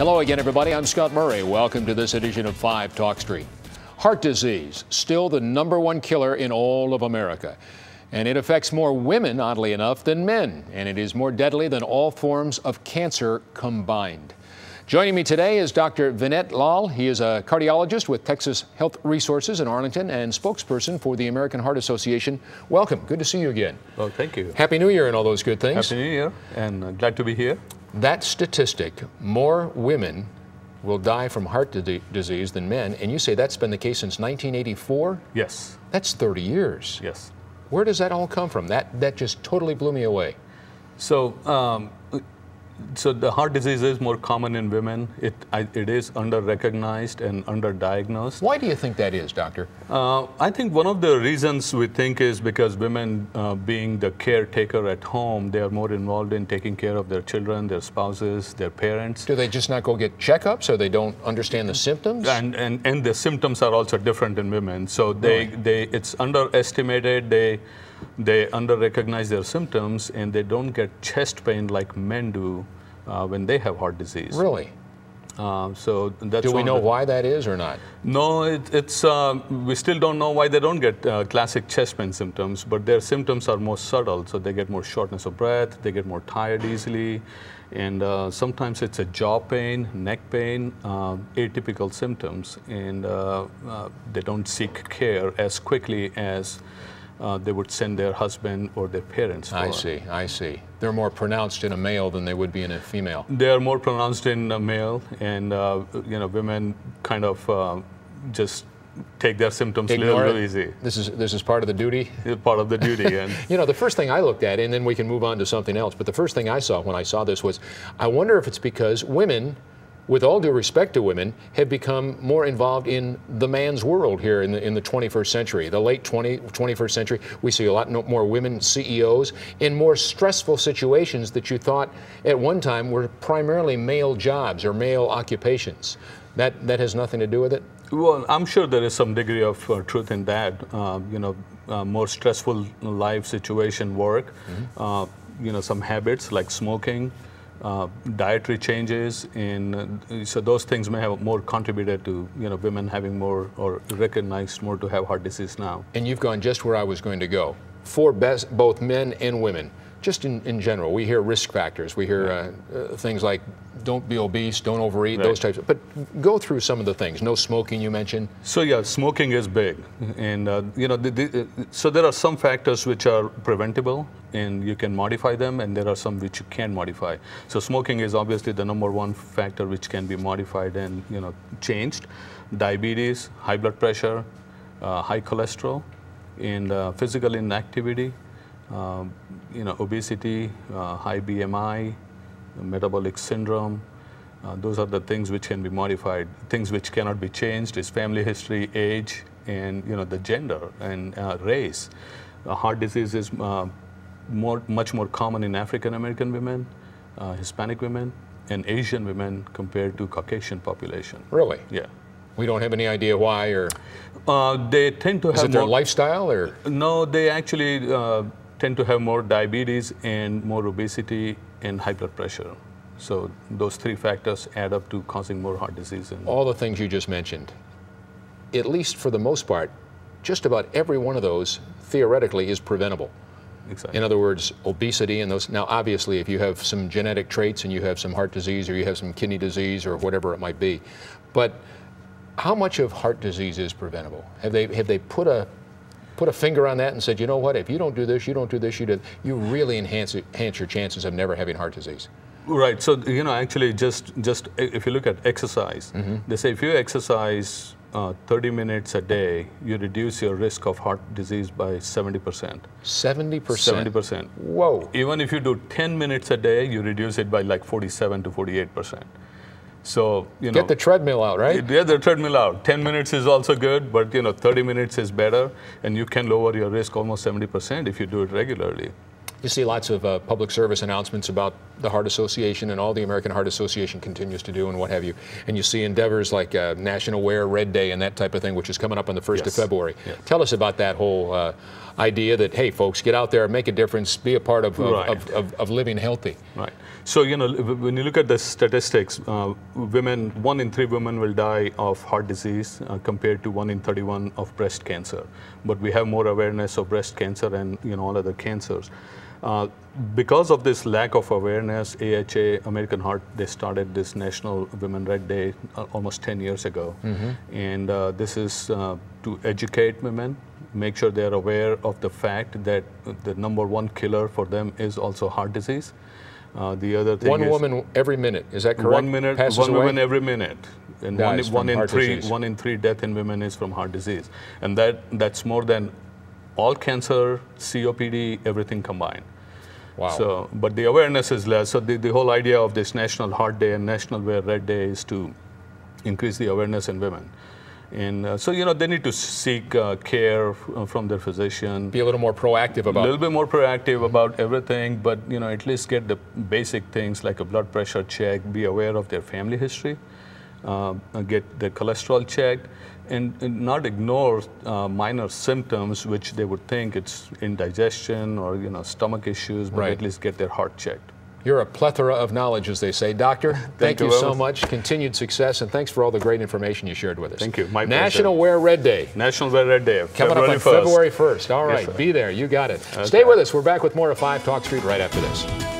Hello again, everybody. I'm Scott Murray. Welcome to this edition of 5 Talk Street. Heart disease, still the #1 killer in all of America. And it affects more women, oddly enough, than men. And it is more deadly than all forms of cancer combined. Joining me today is Dr. Vinay Lal. He is a cardiologist with Texas Health Resources in Arlington and spokesperson for the American Heart Association. Welcome. Good to see you again. Well, thank you. Happy New Year and all those good things. Happy New Year, and glad to be here. That statistic, more women will die from heart disease than men, and you say that's been the case since 1984? Yes. That's 30 years. Yes. Where does that all come from? That just totally blew me away. So the heart disease is more common in women. It is under-recognized and under-diagnosed. Why do you think that is, doctor? I think one of the reasons we think is because women, being the caretaker at home, they are more involved in taking care of their children, their spouses, their parents. Do they just not go get checkups, or they don't understand the symptoms? And the symptoms are also different in women. So it's underestimated. They under-recognize their symptoms, and they don't get chest pain like men do when they have heart disease. Really? So that's. Do we know why that is or not? No, we still don't know why they don't get classic chest pain symptoms, but their symptoms are more subtle. So they get more shortness of breath, they get more tired easily, and sometimes it's a jaw pain, neck pain, atypical symptoms, and they don't seek care as quickly as they would send their husband or their parents for. I see. They're more pronounced in a male than they would be in a female. They are more pronounced in a male, and women kind of just take their symptoms a little easy. This is part of the duty? It's part of the duty. And the first thing I looked at, and then we can move on to something else, but the first thing I saw when I saw this was, I wonder if it's because women, with all due respect to women, have become more involved in the man's world here in the 21st century. The late 21st century, we see a lot more women CEOs in more stressful situations that you thought at one time were primarily male jobs or male occupations. That has nothing to do with it? Well, I'm sure there is some degree of truth in that. More stressful life situation, work, some habits like smoking, dietary changes, and so those things may have more contributed to women having more or recognized more to have heart disease now. And you've gone just where I was going to go. For both men and women, just in general, we hear risk factors. We hear things like don't be obese, don't overeat, those types of, but go through some of the things. No smoking, you mentioned. So yeah, smoking is big, and so there are some factors which are preventable and you can modify them, and there are some which you can modify. So smoking is obviously the #1 factor which can be modified and changed. Diabetes, high blood pressure, high cholesterol, and physical inactivity, obesity, high BMI, metabolic syndrome. Those are the things which can be modified. Things which cannot be changed is family history, age, and the gender and race. Heart disease is much more common in African American women, Hispanic women, and Asian women compared to Caucasian population. Really? Yeah. We don't have any idea why, or they tend to have. Is it their lifestyle, or no? They actually tend to have more diabetes and more obesity and high blood pressure. So those 3 factors add up to causing more heart disease. And all the things you just mentioned, at least for the most part, just about every one of those theoretically is preventable. Exactly. In other words, obesity and those. Now, obviously, if you have some genetic traits and you have some heart disease or you have some kidney disease or whatever it might be, but how much of heart disease is preventable? Have they put a finger on that and said, you know what, if you don't do this, you don't do this, you really enhance your chances of never having heart disease? Right. So actually, just if you look at exercise, they say if you exercise 30 minutes a day, you reduce your risk of heart disease by 70%. 70%? 70%. Whoa. Even if you do 10 minutes a day, you reduce it by like 47 to 48%. So, get the treadmill out, right? Get the treadmill out. 10 minutes is also good, but 30 minutes is better, and you can lower your risk almost 70% if you do it regularly. You see lots of public service announcements about the Heart Association and all the American Heart Association continues to do and what have you. And you see endeavors like National Wear Red Day and that type of thing, which is coming up on the 1st of February. Yes. Tell us about that whole idea that, hey, folks, get out there, make a difference, be a part of living healthy. Right. So, you know, when you look at the statistics, 1 in 3 women will die of heart disease compared to 1 in 31 of breast cancer. But we have more awareness of breast cancer and, you know, all other cancers. Because of this lack of awareness, AHA, American Heart, they started this National Women Red Day almost 10 years ago. And this is to educate women, make sure they're aware of the fact that the #1 killer for them is also heart disease. The other thing one is woman every minute, is that correct? 1 minute, passes one away? woman every minute. And one in three death in women is from heart disease. And that's more than all cancer, COPD, everything combined. Wow. So, but the awareness is less. So the whole idea of this National Heart Day and National Wear Red Day is to increase the awareness in women. And so, you know, they need to seek care from their physician. Be a little more proactive about it. A little bit more proactive about everything, but, you know, at least get the basic things like a blood pressure check, be aware of their family history, get their cholesterol checked, and not ignore minor symptoms which they would think it's indigestion or, you know, stomach issues, but at least get their heart checked. You're a plethora of knowledge, as they say. Doctor, thank you so much. Continued success, and thanks for all the great information you shared with us. Thank you. My pleasure. National Wear Red Day. National Wear Red Day. Coming up on February 1st. All right, Yes, be there. You got it. Okay. Stay with us. We're back with more of 5 Talk Street right after this.